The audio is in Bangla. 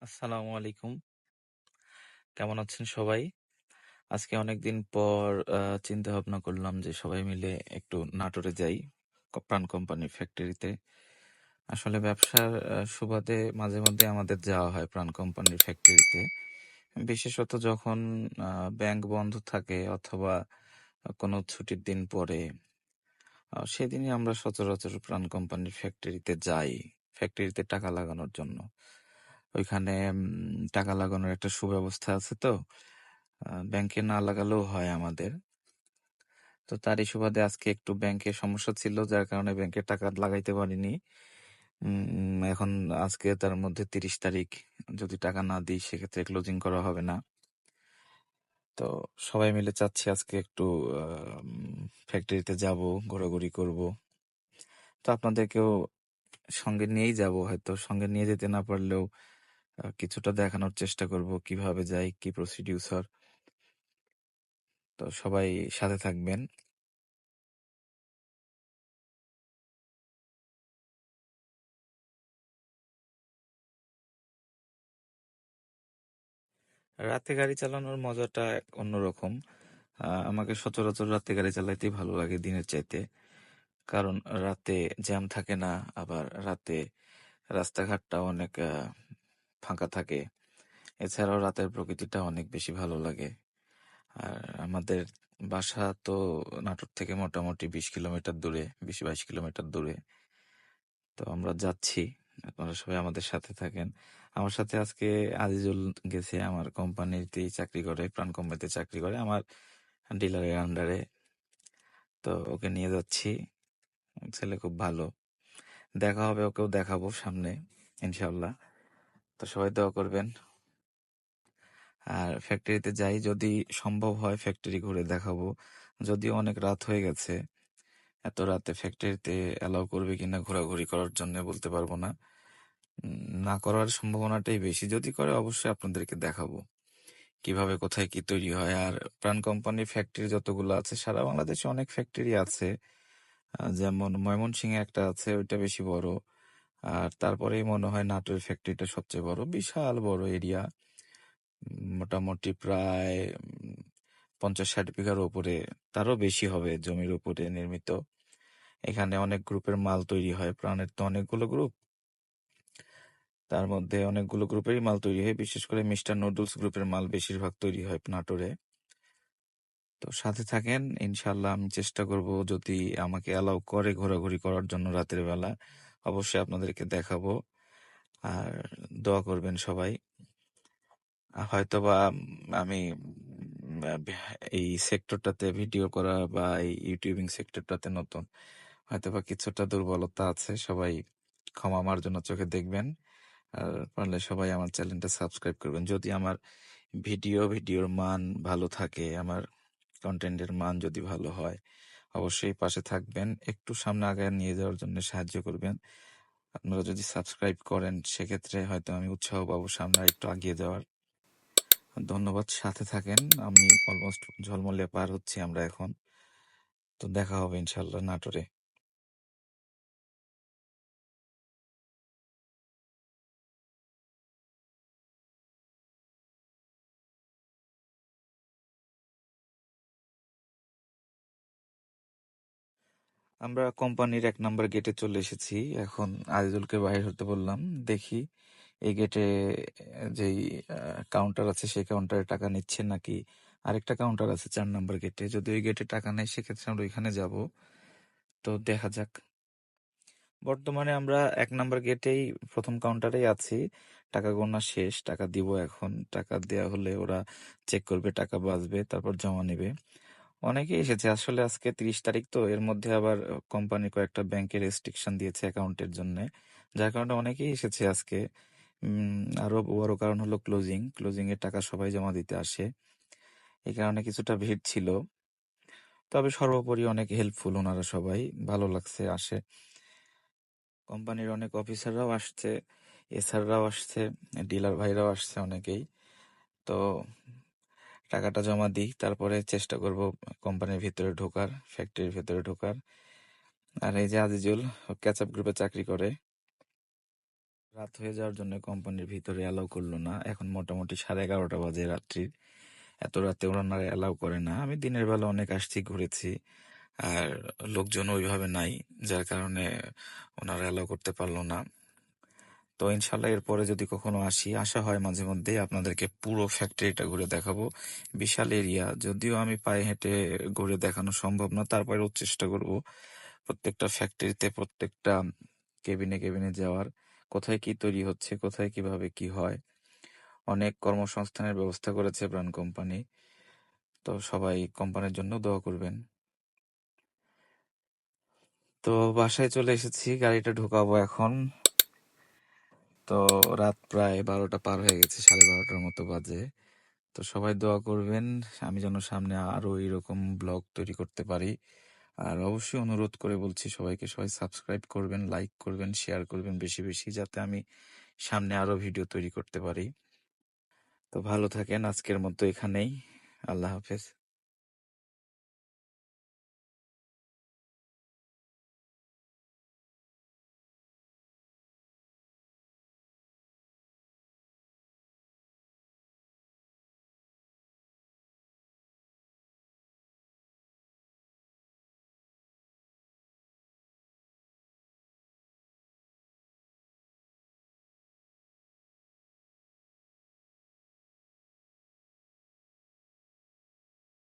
আসসালামু আলাইকুম। কেমন আছেন সবাই? আজকে অনেকদিন পর চিন্তা ভাবনা করলাম যে সবাই মিলে একটু নাটোরে যাই, প্রাণ কোম্পানির ফ্যাক্টরিতে। আসলে ব্যবসার সুবাদে মাঝে মধ্যে আমাদের যাওয়া হয় প্রাণ কোম্পানির ফ্যাক্টরিতে। বিশেষত যখন ব্যাংক বন্ধ থাকে অথবা কোনো ছুটির দিন পরে, সেদিনই আমরা সচরাচর প্রাণ কোম্পানির ফ্যাক্টরিতে যাই, ফ্যাক্টরিতে টাকা লাগানোর জন্য। ওইখানে টাকা লাগানোর একটা সুব্যবস্থা আছে তো। ব্যাংকে না লাগালেও হয় আমাদের। তো তারই সুবাদে আজকে একটু ব্যাংকে সমস্যা ছিল, যার কারণে ব্যাংকে টাকা লাগাইতে পারিনি। এখন আজকে তার মধ্যে 30 তারিখ, যদি টাকা না দিই সেক্ষেত্রে ক্লোজিং করা হবে না। তো সবাই মিলে চাচ্ছি আজকে একটু ফ্যাক্টরিতে যাব, ঘোরাঘুরি করব। তো আপনাদেরকেও সঙ্গে নিয়েই যাব, হয়তো সঙ্গে নিয়ে যেতে না পারলেও কিছুটা দেখানোর চেষ্টা করব কিভাবে যাই, কি প্রসিডিউসার। তো সবাই সাথে থাকবেন। রাতে গাড়ি চালানোর মজাটা অন্যরকম। আমাকে সচরাচর রাতে গাড়ি চালাইতেই ভালো লাগে দিনের চাইতে। কারণ রাতে জ্যাম থাকে না, আবার রাতে রাস্তাঘাটটা অনেক ফাঁকা থাকে। এছাড়াও রাতের প্রকৃতিটা অনেক বেশি ভালো লাগে। আর আমাদের বাসা তো নাটোর থেকে মোটামুটি 20 কিলোমিটার দূরে, 20-22 কিলোমিটার দূরে। তো আমরা যাচ্ছি, আপনারা সবাই আমাদের সাথে থাকেন। আমার সাথে আজকে আজিজুল গেছে, আমার কোম্পানিতেই চাকরি করে, প্রাণ কোম্পানিতে চাকরি করে আমার ডিলারের আন্ডারে। তো ওকে নিয়ে যাচ্ছি, ছেলে খুব ভালো। দেখা হবে, ওকেও দেখাবো সামনে ইনশাল্লাহ। তো সবাই দোয়া করবেন। আর ফ্যাক্টরিতে যাই, যদি সম্ভব হয় ফ্যাক্টরি ঘুরে দেখাবো। যদিও অনেক রাত হয়ে গেছে, এত রাতে ফ্যাক্টরিতে অ্যালাউ করবে কিনা ঘোরাঘুরি করার জন্য বলতে পারবো না। না করার সম্ভাবনাটাই বেশি। যদি করে অবশ্যই আপনাদেরকে দেখাবো কিভাবে কোথায় কি তৈরি হয়। আর প্রাণ কোম্পানির ফ্যাক্টরি যতগুলো আছে, সারা বাংলাদেশে অনেক ফ্যাক্টরি আছে। যেমন ময়মনসিংহে একটা আছে, ওইটা বেশি বড়। আর তারপরেই মনে হয় নাটোরের ফ্যাক্টরিটা সবচেয়ে বড়, বিশাল বড় এরিয়া। মোটামুটি প্রায় 50-60 বিঘার উপরে, তারও বেশি হবে জমির উপরে নির্মিত। এখানে অনেক গ্রুপের মাল তৈরি হয়, প্রাণের তো অনেকগুলো গ্রুপ, তার মধ্যে অনেকগুলো গ্রুপেরই মাল তৈরি হয়। বিশেষ করে মিস্টার নুডলস গ্রুপের মাল বেশিরভাগ তৈরি হয় নাটোরে। তো সাথে থাকেন, ইনশাল্লাহ আমি চেষ্টা করব, যদি আমাকে অ্যালাউ করে ঘোরাঘুরি করার জন্য রাতের বেলা, অবশ্যই আপনাদেরকে দেখাবো। আর দোয়া করবেন সবাই। হয়তোবা আমি এই সেক্টরটাতে ভিডিও করা বা এই ইউটিউবিং সেক্টরটাতে নতুন, হয়তোবা কিছুটা দুর্বলতা আছে, সবাই ক্ষমা আমার জন্য চোখে দেখবেন। আর পারলে সবাই আমার চ্যানেলটা সাবস্ক্রাইব করবেন। যদি আমার ভিডিওর মান ভালো থাকে, আমার কন্টেন্টের মান যদি ভালো হয়, অবশ্যই পাশে থাকবেন, একটু সামনে আগায় নিয়ে যাওয়ার জন্য সাহায্য করবেন। আপনারা যদি সাবস্ক্রাইব করেন সেক্ষেত্রে হয়তো আমি উৎসাহ পাবো সামনে একটু এগিয়ে যাওয়ার। ধন্যবাদ, সাথে থাকেন। আমি অলমোস্ট ঝলমলিয়া পার হচ্ছি আমরা এখন। তো দেখা হবে ইনশাল্লাহ নাটোরে। আমরা কোম্পানির 1 নম্বর গেটে চলে এসেছি। এখন আজিজুলকে বাইরে হতে বললাম, দেখি এই গেটে যেই কাউন্টার আছে সেই কাউন্টারে টাকা নিচ্ছে নাকি আরেকটা কাউন্টার আছে 4 নম্বর গেটে। যদি ওই গেটে টাকা নেয় সেক্ষেত্রে আমরা ওইখানে যাব। তো দেখা যাক। বর্তমানে আমরা 1 নম্বর গেটেই, প্রথম কাউন্টারেই আছি। টাকা গোনা শেষ, টাকা দিব এখন। টাকা দেয়া হলে ওরা চেক করবে, টাকা বাঁচবে, তারপর জমা নেবে। অনেকেই এসেছে আসলে, আজকে 30 তারিখ তো, এর মধ্যে আবার কোম্পানি কয়েকটা ব্যাংকের রেস্ট্রিকশন দিয়েছে অ্যাকাউন্টের জন্য, যার কারণে অনেকেই এসেছে আজকে। আরো বড় কারণ হলো ক্লোজিং এর টাকা সবাই জমা দিতে আসে, এই কারণে কিছুটা ভিড় ছিল। তবে সর্বোপরি অনেক হেল্পফুল ওনারা সবাই, ভালো লাগছে আসে। কোম্পানির অনেক অফিসাররাও আসছে, এসআররাও আসছে, ডিলার ভাইরাও আসছে অনেকেই। তো টাকাটা জমা দিই, তারপরে চেষ্টা করব কোম্পানির ভিতরে ঢোকার, ফ্যাক্টরির ভিতরে ঢোকার। আর এই যে আজিজুল, ক্যাচআপ গ্রুপে চাকরি করে। রাত হয়ে যাওয়ার জন্য কোম্পানির ভিতরে অ্যালাউ করলো না। এখন মোটামুটি 11:30 বাজে রাত্রির। এত রাতে ওনারা অ্যালাউ করে না। আমি দিনের বেলা অনেক আসছি, ঘুরেছি, আর লোকজন ওইভাবে নাই, যার কারণে ওনারা অ্যালাউ করতে পারলো না। তো ইনশাল্লাহ এরপরে যদি কখনো আসা হয় মাঝে মধ্যে, আপনাদেরকে পুরো ফ্যাক্টরিটা ঘুরে দেখাবো। বিশাল এরিয়া, যদিও আমি পায়ে হেঁটে ঘুরে দেখানো সম্ভব না, তারপরেও চেষ্টা করব প্রত্যেকটা ফ্যাক্টরিতে, প্রত্যেকটা কেবিনে কেবিনে যাওয়ার, কোথায় কি তৈরি হচ্ছে, কোথায় কিভাবে কি হয়। অনেক কর্মসংস্থানের ব্যবস্থা করেছে প্রাণ কোম্পানি। তো সবাই কোম্পানির জন্য দোয়া করবেন। তো বাসায় চলে এসেছি, গাড়িটা ঢোকাবো এখন। তো রাত প্রায় 12টা পার হয়ে গেছে, 12:30টার মতো বাজে। তো সবাই দোয়া করবেন আমি যেন সামনে আরো এরকম ব্লগ তৈরি করতে পারি। আর অবশ্যই অনুরোধ করে বলছি সবাইকে, সবাই সাবস্ক্রাইব করবেন, লাইক করবেন, শেয়ার করবেন বেশি বেশি, যাতে আমি সামনে আরো ভিডিও তৈরি করতে পারি। তো ভালো থাকেন, আজকের মতো এখানেই। আল্লাহ হাফেজ।